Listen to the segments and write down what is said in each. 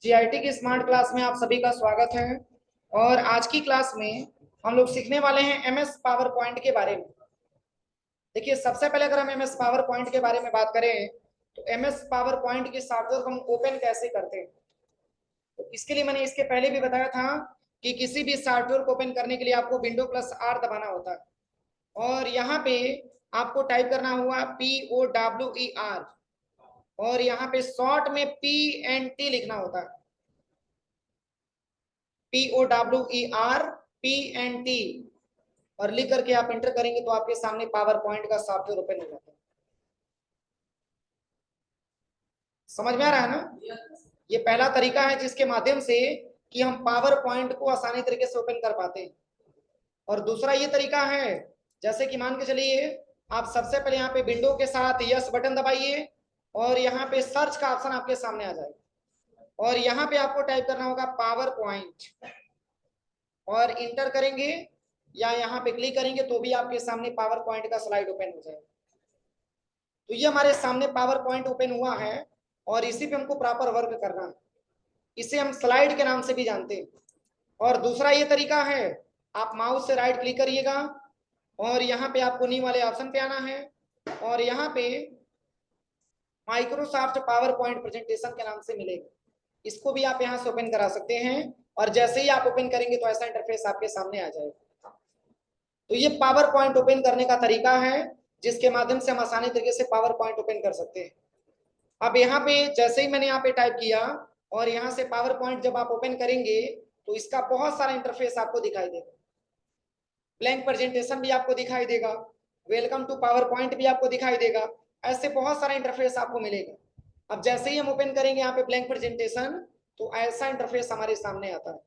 GIT की smart class में आप सभी का स्वागत है। और आज की क्लास में हम लोग सीखने वाले हैं एमएस पावर पॉइंट के बारे में। देखिए, सबसे पहले अगर हम एमएस पावर पॉइंट के बारे में बात करें तो एमएस पावर पॉइंट के सॉफ्टवेयर को हम ओपन कैसे करते हैं। तो इसके लिए मैंने इसके पहले भी बताया था कि किसी भी सॉफ्टवेयर को ओपन करने के लिए आपको विंडो प्लस आर दबाना होता है और यहाँ पे आपको टाइप करना हुआ POWER और यहाँ पे शॉर्ट में PNT लिखना होता है। POWER PNT और लिख करके आप एंटर करेंगे तो आपके सामने पावर पॉइंट का सॉफ्टवेयर ओपन हो जाता है। समझ में आ रहा है ना? ये पहला तरीका है जिसके माध्यम से कि हम पावर पॉइंट को आसानी तरीके से ओपन कर पाते हैं। और दूसरा ये तरीका है, जैसे कि मान के चलिए आप सबसे पहले यहाँ पे विंडो के साथ यस बटन दबाइए और यहाँ पे सर्च का ऑप्शन आपके सामने आ जाएगा और यहाँ पे आपको टाइप करना होगा पावर पॉइंट और इंटर करेंगे या यहाँ पे क्लिक करेंगे तो भी आपके सामने पावर पॉइंट का स्लाइड ओपन हो जाएगा। तो ये हमारे सामने पावर पॉइंट ओपन हुआ है और इसी पे हमको प्रॉपर वर्क करना है। इसे हम स्लाइड के नाम से भी जानते हैं। और दूसरा ये तरीका है, आप माउस से राइट क्लिक करिएगा और यहाँ पे आपको न्यू वाले ऑप्शन पे आना है और यहाँ पे माइक्रोसॉफ्ट पावर पॉइंट प्रेजेंटेशन के नाम से मिलेगा। इसको भी आप यहाँ से ओपन करा सकते हैं और जैसे ही आप ओपन करेंगे तो ऐसा इंटरफेस आपके सामने आ जाएगा। तो ये पावर पॉइंट ओपन करने का तरीका है जिसके माध्यम से हम आसानी तरीके से पावर पॉइंट ओपन कर सकते हैं। अब यहाँ पे जैसे ही मैंने यहाँ पे टाइप किया और यहाँ से पावर पॉइंट जब आप ओपन करेंगे तो इसका बहुत सारा इंटरफेस आपको दिखाई देगा। ब्लैंक प्रेजेंटेशन भी आपको दिखाई देगा, वेलकम टू पावर पॉइंट भी आपको दिखाई देगा, ऐसे बहुत सारा इंटरफेस आपको मिलेगा। अब जैसे ही हम ओपन करेंगे यहाँ पे ब्लैंक प्रेजेंटेशन तो ऐसा इंटरफेस हमारे सामने आता है।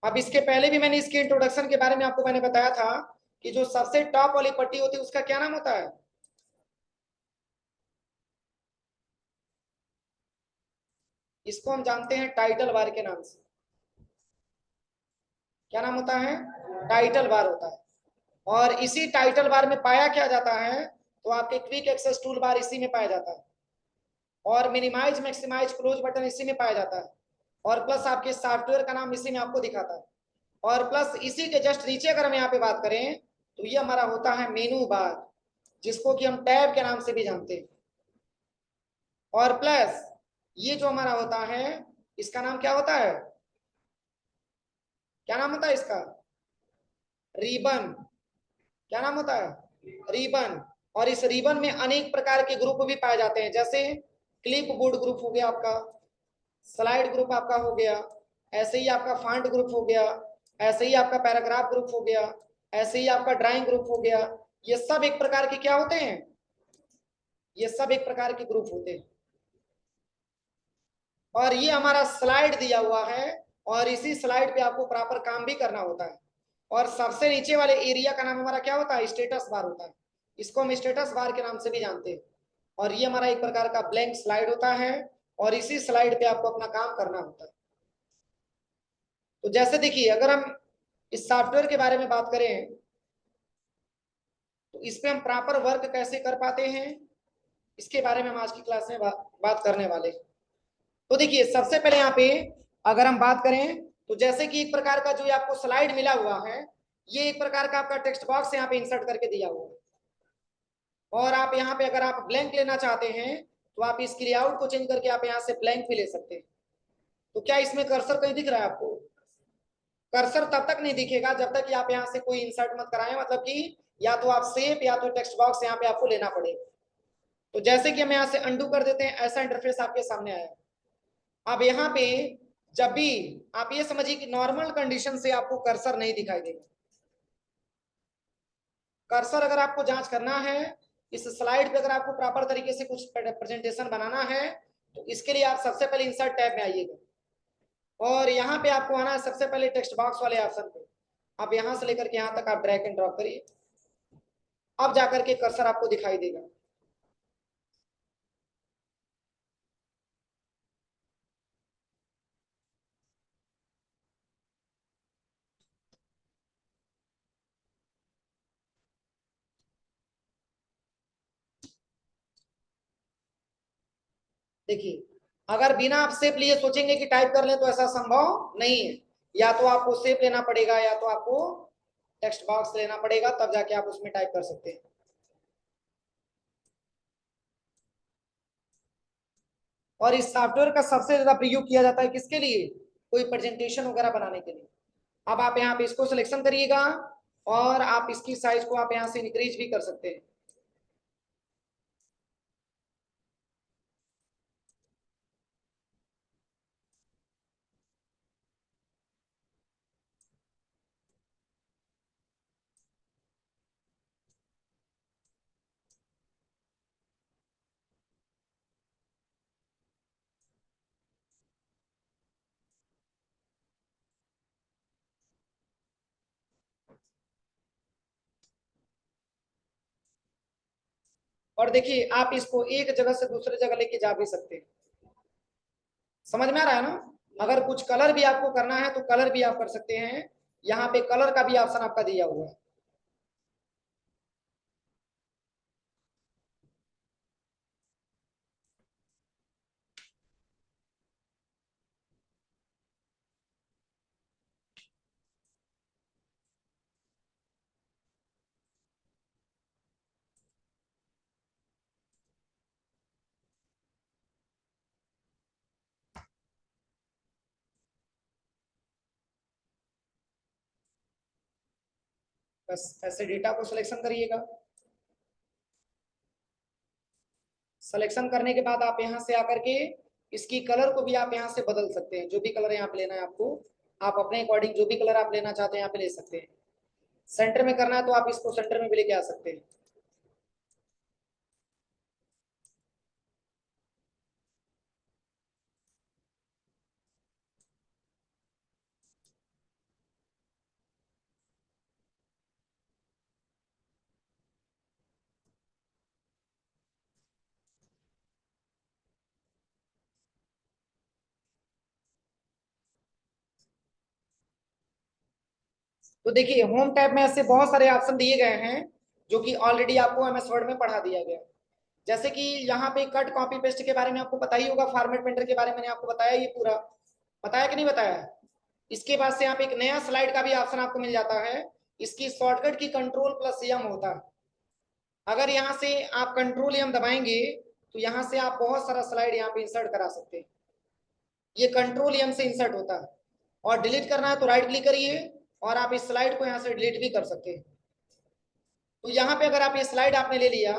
अब इसके पहले भी मैंने इसके इंट्रोडक्शन के बारे में आपको मैंने बताया था कि जो सबसे टॉप वाली पट्टी होती है उसका क्या नाम होता है? इसको हम जानते हैं टाइटल बार के नाम से। क्या नाम होता है? टाइटल बार होता है। और इसी टाइटल बार में पाया क्या जाता है, तो आपके क्विक एक्सेस टूल बार इसी में पाया जाता है और मिनिमाइज मैक्सिमाइज क्लोज बटन इसी में पाया जाता है और प्लस आपके सॉफ्टवेयर का नाम इसी में आपको दिखाता है। और प्लस इसी के जस्ट नीचे अगर हम यहाँ पे बात करें तो ये हमारा होता है मेनू बार, जिसको कि हम टैब के नाम से भी जानते हैं। और प्लस ये जो हमारा होता है इसका नाम क्या होता है? क्या नाम होता है इसका? रिबन। क्या नाम होता है? रिबन। और इस रिबन में अनेक प्रकार के ग्रुप भी पाए जाते हैं, जैसे क्लिप बोर्ड ग्रुप हो गया आपका, स्लाइड ग्रुप आपका हो गया, ऐसे ही आपका फॉन्ट ग्रुप हो गया, ऐसे ही आपका पैराग्राफ ग्रुप हो गया, ऐसे ही आपका ड्राइंग ग्रुप हो गया। ये सब एक प्रकार के क्या होते हैं? ये सब एक प्रकार के ग्रुप होते हैं। और ये हमारा स्लाइड दिया हुआ है और इसी स्लाइड पे आपको प्रॉपर काम भी करना होता है। और सबसे नीचे वाले एरिया का नाम हमारा क्या होता है? स्टेटस बार होता है। इसको हम स्टेटस बार के नाम से भी जानते हैं। और ये हमारा एक प्रकार का ब्लैंक स्लाइड होता है और इसी स्लाइड पे आपको अपना काम करना होता है। तो जैसे देखिए, अगर हम इस सॉफ्टवेयर के बारे में बात करें तो इस पे हम प्रॉपर वर्क कैसे कर पाते हैं, इसके बारे में हम आज की क्लास में बात करने वाले। तो देखिए, सबसे पहले यहाँ पे अगर हम बात करें तो जैसे कि एक प्रकार का जो आपको स्लाइड मिला हुआ है, ये एक प्रकार का आपका टेक्स्ट बॉक्स यहाँ पे इंसर्ट करके दिया हुआ है। और आप यहाँ पे अगर आप ब्लैंक लेना चाहते हैं तो आप इसकी लेआउट को चेंज करके आप यहाँ से ब्लैंक भी ले सकते हैं। तो क्या इसमें कर्सर कहीं दिख रहा है आपको? कर्सर तब तक नहीं दिखेगा जब तक कि आप यहाँ से कोई इंसर्ट मत कराएं, मतलब कि या तो आप सेव या तो टेक्स्ट बॉक्स यहाँ पे आपको लेना पड़ेगा। तो जैसे कि हम यहाँ से अंडू कर देते हैं, ऐसा इंटरफेस आपके सामने आया। अब यहाँ पे जब भी आप ये समझिए कि नॉर्मल कंडीशन से आपको कर्सर नहीं दिखाई देगा। कर्सर अगर आपको जांच करना है इस स्लाइड पे, अगर आपको प्रॉपर तरीके से कुछ प्रेजेंटेशन बनाना है तो इसके लिए आप सबसे पहले इंसर्ट टैब में आइएगा और यहाँ पे आपको आना है सबसे पहले टेक्स्ट बॉक्स वाले ऑप्शन पे। आप यहाँ से लेकर के यहाँ तक आप ड्रैग एंड ड्रॉप करिए, अब जाकर के कर्सर आपको दिखाई देगा। देखिए, अगर बिना आप शेप लिए सोचेंगे कि टाइप कर लें तो ऐसा संभव नहीं है। या तो आपको शेप लेना पड़ेगा या तो आपको टेक्स्ट बॉक्स लेना पड़ेगा, तब जाके आप उसमें टाइप कर सकते हैं। और इस सॉफ्टवेयर का सबसे ज्यादा प्रयोग किया जाता है किसके लिए? कोई प्रेजेंटेशन वगैरह बनाने के लिए। अब आप यहाँ पे इसको सिलेक्शन करिएगा और आप इसकी साइज को आप यहाँ से इंक्रीज भी कर सकते हैं। और देखिए, आप इसको एक जगह से दूसरे जगह लेके जा भी सकते हैं। समझ में आ रहा है ना? अगर कुछ कलर भी आपको करना है तो कलर भी आप कर सकते हैं। यहाँ पे कलर का भी ऑप्शन आपका दिया हुआ है। बस ऐसे डेटा को सिलेक्शन करिएगा। सिलेक्शन करने के बाद आप यहाँ से आकर के इसकी कलर को भी आप यहाँ से बदल सकते हैं। जो भी कलर यहाँ पे लेना है आपको, आप अपने अकॉर्डिंग जो भी कलर आप लेना चाहते हैं यहाँ पे ले सकते हैं। सेंटर में करना है तो आप इसको सेंटर में भी लेके आ सकते हैं। तो देखिए, होम टैब में ऐसे बहुत सारे ऑप्शन दिए गए हैं जो कि ऑलरेडी आपको एमएस वर्ड में पढ़ा दिया गया। जैसे कि यहाँ पे कट कॉपी पेस्ट के बारे में आपको पता ही होगा, फॉर्मेट पेंटर के बारे में मैंने आपको बताया, ये पूरा बताया कि नहीं बताया? इसके बाद से यहाँ पे एक नया स्लाइड का भी ऑप्शन आपको मिल जाता है। इसकी शॉर्टकट की कंट्रोल प्लस एम होता है। अगर यहाँ से आप कंट्रोल एम दबाएंगे तो यहाँ से आप बहुत सारा स्लाइड यहाँ पे इंसर्ट करा सकते हैं। ये कंट्रोल एम से इंसर्ट होता है। और डिलीट करना है तो राइट क्लिक करिए और आप इस स्लाइड को यहाँ से डिलीट भी कर सकते हैं। तो यहाँ पे अगर आप ये स्लाइड आपने ले लिया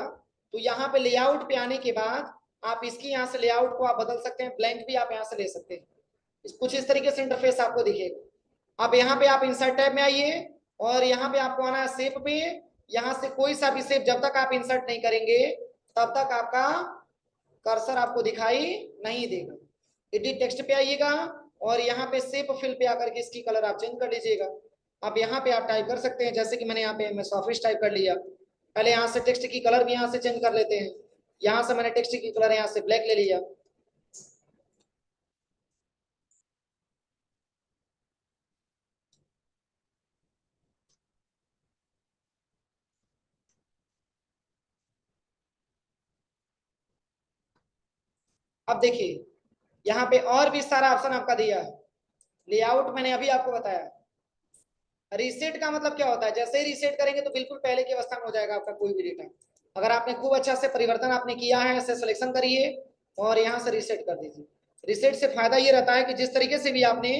तो यहाँ पे लेआउट पे आने के बाद आप इसकी यहाँ से लेआउट को आप बदल सकते हैं। ब्लैंक भी आप यहाँ से ले सकते हैं। कुछ इस तरीके से इंटरफेस आपको दिखेगा। अब यहाँ पे आप इंसर्ट टैब में आइए और यहाँ पे आपको आना है शेप पे। यहाँ से कोई सा भी शेप जब तक आप इंसर्ट नहीं करेंगे तब तक आपका कर्सर आपको दिखाई नहीं देगा। एडिट टेक्स्ट पे आइएगा और यहाँ पे शेप फिल पे आकर के इसकी कलर आप चेंज कर लीजिएगा। अब यहाँ पे आप टाइप कर सकते हैं, जैसे कि मैंने यहाँ पे एमएस ऑफिस टाइप कर लिया। पहले यहाँ से टेक्स्ट की कलर भी यहाँ से चेंज कर लेते हैं। यहाँ से मैंने टेक्स्ट की कलर यहाँ से ब्लैक ले लिया। अब देखिए, यहाँ पे और भी सारा ऑप्शन आपका दिया है। लेआउट मैंने अभी आपको बताया। रीसेट का मतलब क्या होता है? जैसे ही रीसेट करेंगे तो बिल्कुल पहले की अवस्था में हो जाएगा आपका कोई भी डेटा। अगर आपने खूब अच्छा से परिवर्तन आपने किया है, ऐसे सिलेक्शन करिए और यहाँ से रीसेट कर दीजिए। रीसेट से फायदा ये रहता है कि जिस तरीके से भी आपने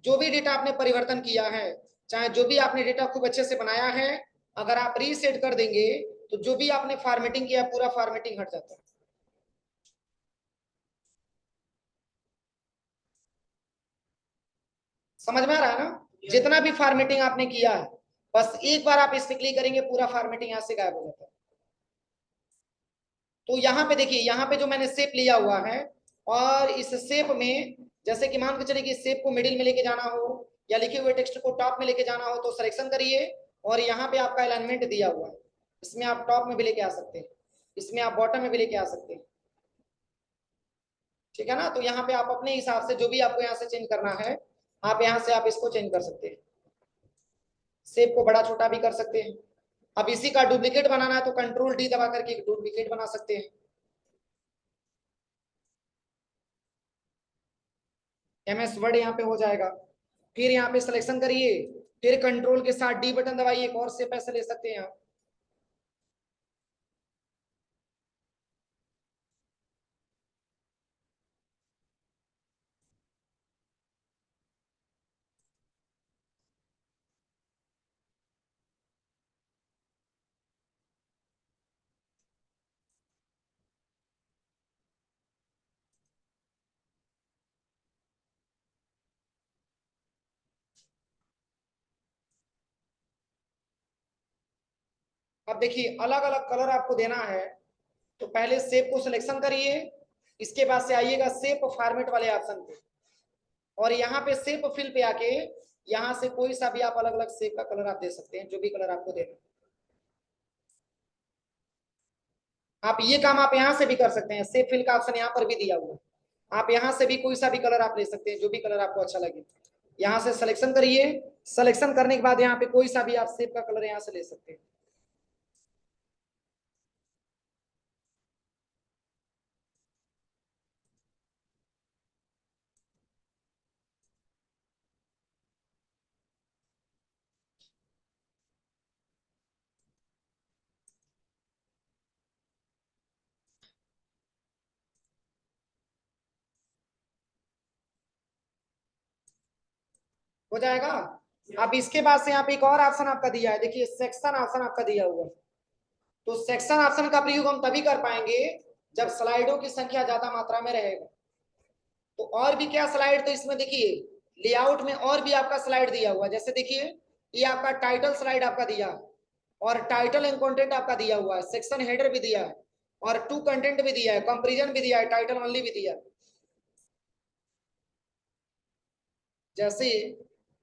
जो भी डेटा आपने परिवर्तन किया है, चाहे जो भी आपने डेटा खूब अच्छे से बनाया है, अगर आप रीसेट कर देंगे तो जो भी आपने फॉर्मेटिंग किया पूरा फॉर्मेटिंग हट जाता है। समझ में आ रहा है ना? जितना भी फॉर्मेटिंग आपने किया है, बस एक बार आप इस पे क्लिक करेंगे पूरा फॉर्मेटिंग यहाँ से गायब हो जाता है। तो यहाँ पे देखिए, यहाँ पे जो मैंने शेप लिया हुआ है और इस शेप में जैसे कि मान के चलिए कि शेप को मिडिल में लेके जाना हो या लिखे हुए टेक्स्ट को टॉप में लेके जाना हो तो सिलेक्शन करिए और यहाँ पे आपका अलाइनमेंट दिया हुआ है। इसमें आप टॉप में भी लेके आ सकते हैं, इसमें आप बॉटम में भी लेके आ सकते हैं। ठीक है ना? तो यहाँ पे आप अपने हिसाब से जो भी आपको यहाँ से चेंज करना है, आप यहाँ से आप इसको चेंज कर सकते हैं। शेप को बड़ा छोटा भी कर सकते हैं। अब इसी का डुप्लीकेट बनाना है तो कंट्रोल डी दबा करके एक डुप्लीकेट बना सकते हैं। MS वर्ड यहाँ पे हो जाएगा। फिर यहाँ पे सिलेक्शन करिए, फिर कंट्रोल के साथ डी बटन दबाइए, एक और से पैसे ले सकते हैं आप। अब देखिए अलग अलग कलर आपको देना है, तो पहले शेप को सिलेक्शन करिए, इसके बाद से आइएगा शेप फॉर्मेट वाले ऑप्शन पे, और यहाँ पे शेप फिल पे आके यहाँ से कोई सा भी आप अलग अलग शेप का कलर आप दे सकते हैं, जो भी कलर आपको देना। आप ये काम आप यहाँ से भी कर सकते हैं, शेप फिल का ऑप्शन यहाँ पर भी दिया हुआ है, आप यहाँ से भी कोई सा भी कलर आप ले सकते हैं, जो भी कलर आपको अच्छा लगे। यहाँ से सिलेक्शन करिए, सिलेक्शन करने के बाद यहाँ पे कोई सा भी आप शेप का कलर यहाँ से ले सकते हैं। हो जाएगा। अब इसके बाद से यहाँ पे एक और ऑप्शन आपका दिया है, देखिए सेक्शन ऑप्शन आपका दिया हुआ है। तो सेक्शन ऑप्शन का प्रयोग हम तभी कर पाएंगे जब स्लाइडों की संख्या ज्यादा मात्रा में रहेगा। तो और भी क्या स्लाइड, तो इसमें देखिए लेआउट में और भी आपका स्लाइड दिया हुआ है, जैसे देखिए ये आपका टाइटल स्लाइड आपका दिया है, और टाइटल एंड कंटेंट आपका दिया हुआ है, सेक्शन हेडर भी दिया है, और टू कंटेंट भी दिया है, कंपेरिजन भी दिया है, टाइटल ओनली भी दिया है। जैसे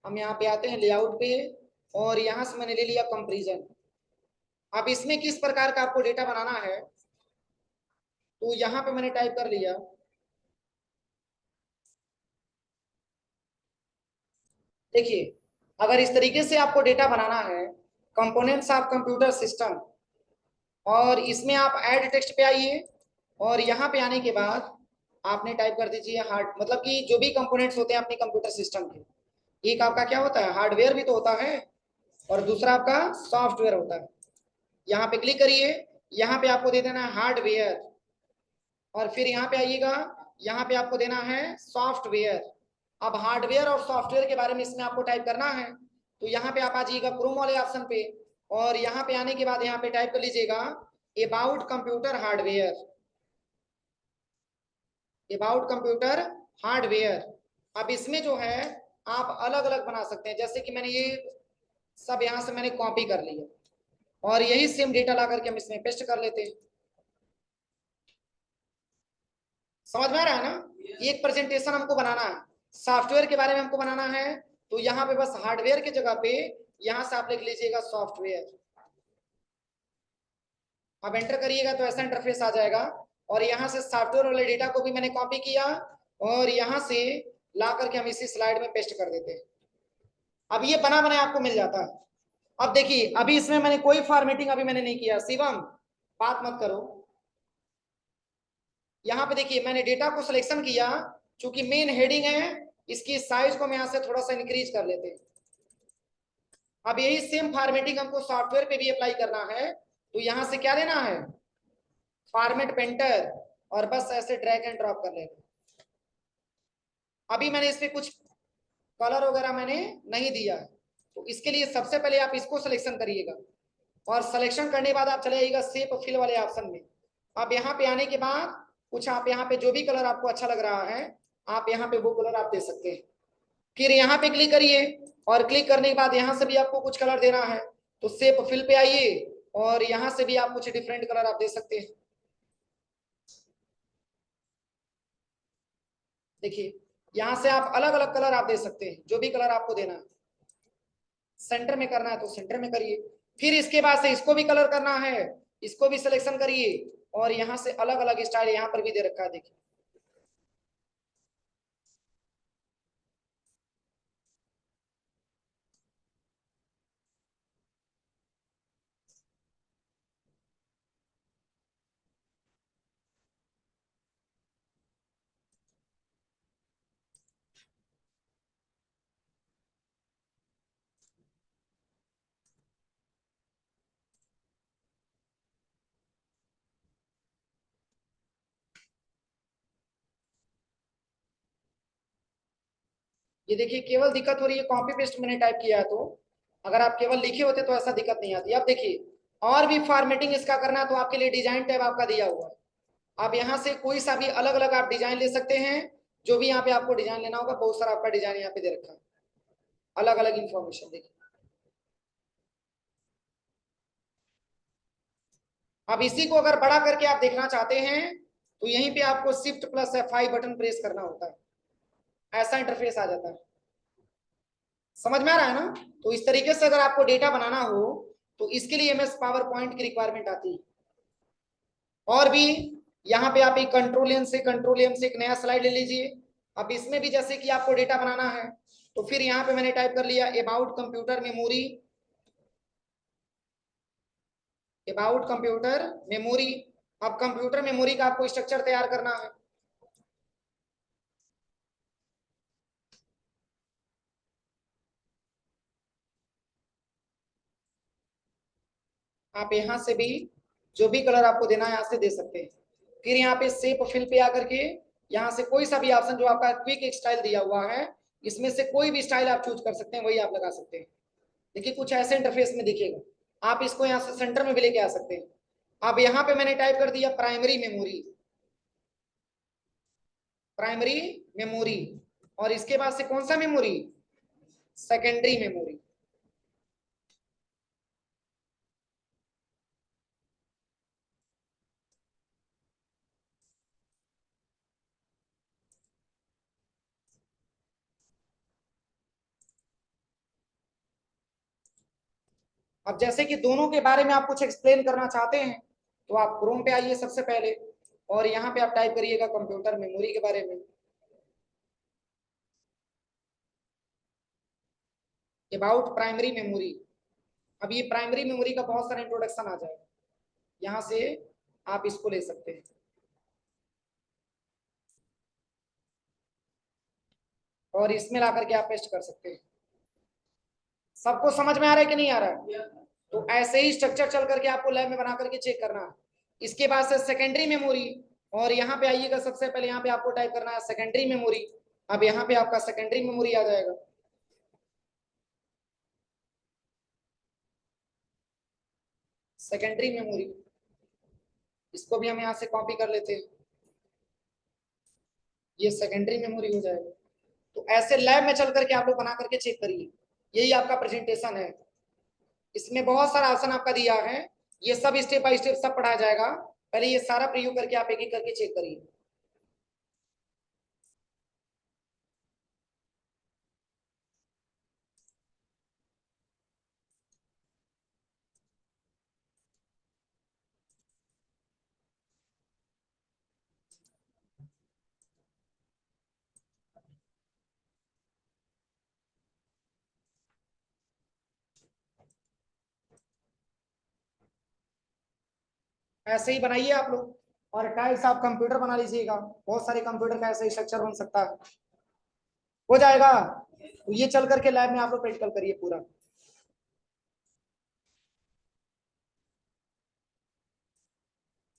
हम यहाँ पे आते हैं लेआउट पे, और यहाँ से मैंने ले लिया कंपेरिजन। अब इसमें किस प्रकार का आपको डेटा बनाना है, तो यहाँ पे मैंने टाइप कर लिया। देखिए अगर इस तरीके से आपको डेटा बनाना है, कंपोनेंट्स ऑफ कंप्यूटर सिस्टम, और इसमें आप ऐड टेक्स्ट पे आइए, और यहाँ पे आने के बाद आपने टाइप कर दीजिए हार्ड, मतलब कि जो भी कंपोनेंट्स होते हैं अपने कंप्यूटर सिस्टम के, एक आपका क्या होता है, हार्डवेयर भी तो होता है, और दूसरा आपका सॉफ्टवेयर होता है। यहाँ पे क्लिक करिए, यहाँ पे आपको दे देना है हार्डवेयर, और फिर यहाँ पे आइएगा, यहाँ पे आपको देना है सॉफ्टवेयर। अब हार्डवेयर और सॉफ्टवेयर के बारे में इसमें आपको टाइप करना है, तो यहाँ पे आप आ जाइएगा क्रोम वाले ऑप्शन पे, और यहाँ पे आने के बाद यहाँ पे टाइप कर लीजिएगा about computer hardware, about computer hardware. अब इसमें जो है आप अलग अलग बना सकते हैं, जैसे कि मैंने ये सब यहाँ से मैंने कॉपी कर लिया, और यही सेम डेटा ला करके हम इसमें पेस्ट कर लेते हैं। समझ में आ रहा है ना, एक प्रेजेंटेशन हमको बनाना है, सॉफ्टवेयर के बारे में हमको बनाना है, तो यहाँ पे बस हार्डवेयर की जगह पे यहाँ से आप लिख लीजिएगा सॉफ्टवेयर। अब एंटर करिएगा तो ऐसा इंटरफेस आ जाएगा, और यहाँ से सॉफ्टवेयर वाले डेटा को भी मैंने कॉपी किया, और यहाँ से ला करके हम इसी स्लाइड में पेस्ट कर देते हैं। अब ये बना बनाया आपको मिल जाता है। अब देखिए अभी इसमें मैंने कोई फॉर्मेटिंग अभी मैंने नहीं किया, शिवम बात मत करो। यहाँ पे देखिए मैंने डेटा को सिलेक्शन किया, चूंकि मेन हेडिंग है, इसकी साइज को हम यहाँ से थोड़ा सा इंक्रीज कर लेते हैं। अब यही सेम फॉर्मेटिंग हमको सॉफ्टवेयर पे भी अप्लाई करना है, तो यहाँ से क्या देना है, फॉर्मेट पेंटर, और बस ऐसे ड्रैग एंड ड्रॉप कर लेना। अभी मैंने इस पे कुछ कलर वगैरह मैंने नहीं दिया है, तो इसके लिए सबसे पहले आप इसको सिलेक्शन करिएगा, और सिलेक्शन करने के बाद आप चले आइएगा शेप फिल वाले ऑप्शन में। अब यहाँ पे आने के बाद कुछ आप यहाँ पे जो भी कलर आपको अच्छा लग रहा है, आप यहाँ पे वो कलर आप दे सकते हैं। फिर यहाँ पे क्लिक करिए, और क्लिक करने के बाद यहाँ से भी आपको कुछ कलर देना है, तो शेप फिल पे आइए, और यहाँ से भी आप कुछ डिफरेंट कलर आप दे सकते हैं। देखिए यहाँ से आप अलग अलग कलर आप दे सकते हैं, जो भी कलर आपको देना है। सेंटर में करना है तो सेंटर में करिए, फिर इसके बाद से इसको भी कलर करना है, इसको भी सिलेक्शन करिए, और यहाँ से अलग अलग स्टाइल यहाँ पर भी दे रखा है, देखिए। ये देखिए केवल दिक्कत हो रही है कॉपी पेस्ट मैंने टाइप किया है, तो अगर आप केवल लिखे होते तो ऐसा दिक्कत नहीं आती। अब देखिए और भी फॉर्मेटिंग इसका करना है तो आपके लिए डिजाइन टैब आपका दिया हुआ है। आप यहाँ से कोई सा भी अलग अलग आप डिजाइन ले सकते हैं, जो भी यहाँ पे आपको डिजाइन लेना होगा, बहुत सारा आपका डिजाइन यहाँ पे दे रखा है, अलग अलग इंफॉर्मेशन। देखिए अब इसी को अगर बड़ा करके आप देखना चाहते हैं तो यहीं पे आपको shift plus F5 button press करना होता है, ऐसा इंटरफेस आ जाता है। समझ में आ रहा है ना? तो इस तरीके से अगर आपको डेटा बनाना हो तो इसके लिए MS पावर पॉइंट की रिक्वायरमेंट आती है। और भी यहाँ पे आप एक कंट्रोल एम से एक नया स्लाइड ले लीजिए। अब इसमें भी जैसे कि आपको डेटा बनाना है तो फिर यहाँ पे मैंने टाइप कर लिया अबाउट कंप्यूटर मेमोरी। अब कंप्यूटर मेमोरी का आपको स्ट्रक्चर तैयार करना है। आप यहाँ से भी जो भी कलर आपको देना है यहाँ से दे सकते हैं। फिर यहाँ पे शेप फिल पे आकर के यहाँ से कोई सा भी ऑप्शन जो आपका क्विक स्टाइल दिया हुआ है, इसमें से कोई भी स्टाइल आप चूज कर सकते हैं, वही आप लगा सकते हैं। देखिए कुछ ऐसे इंटरफेस में दिखेगा। आप इसको यहाँ से सेंटर में भी लेके आ सकते हैं। अब यहाँ पे मैंने टाइप कर दिया प्राइमरी मेमोरी, और इसके बाद से कौन सा मेमोरी, सेकेंडरी मेमोरी। अब जैसे कि दोनों के बारे में आप कुछ एक्सप्लेन करना चाहते हैं तो आप क्रोम पे आइए सबसे पहले, और यहाँ पे आप टाइप करिएगा कंप्यूटर मेमोरी के बारे में, अबाउट प्राइमरी मेमोरी। अब ये प्राइमरी मेमोरी का बहुत सारा इंट्रोडक्शन आ जाएगा, यहाँ से आप इसको ले सकते हैं। और इसमें ला करके आप पेस्ट कर सकते हैं। सबको समझ में आ रहा है कि नहीं आ रहा है? तो ऐसे ही स्ट्रक्चर चल करके आपको लैब में बना करके चेक करना है। इसके बाद से सेकेंडरी मेमोरी, और यहाँ पे आइएगा सबसे पहले यहाँ पे आपको टाइप करना है सेकेंडरी मेमोरी। अब यहाँ पे आपका सेकेंडरी मेमोरी आ जाएगा। सेकेंडरी मेमोरी, इसको भी हम यहाँ से कॉपी कर लेते हैं, ये सेकेंडरी मेमोरी हो जाएगा। तो ऐसे लैब में चल करके आप लोग बना करके चेक करिए। यही आपका प्रेजेंटेशन है, इसमें बहुत सारा ऑप्शन आपका दिया है, ये सब स्टेप बाय स्टेप सब पढ़ाया जाएगा। पहले ये सारा प्रयोग करके आप एक एक करके चेक करिए। ऐसे ही बनाइए आप लोग, और टाइल्स आप कंप्यूटर बना लीजिएगा, बहुत सारे कंप्यूटर का ऐसा स्ट्रक्चर बन सकता है, हो जाएगा। तो ये चल करके लैब में आप लोग प्रैक्टिकल करिए पूरा।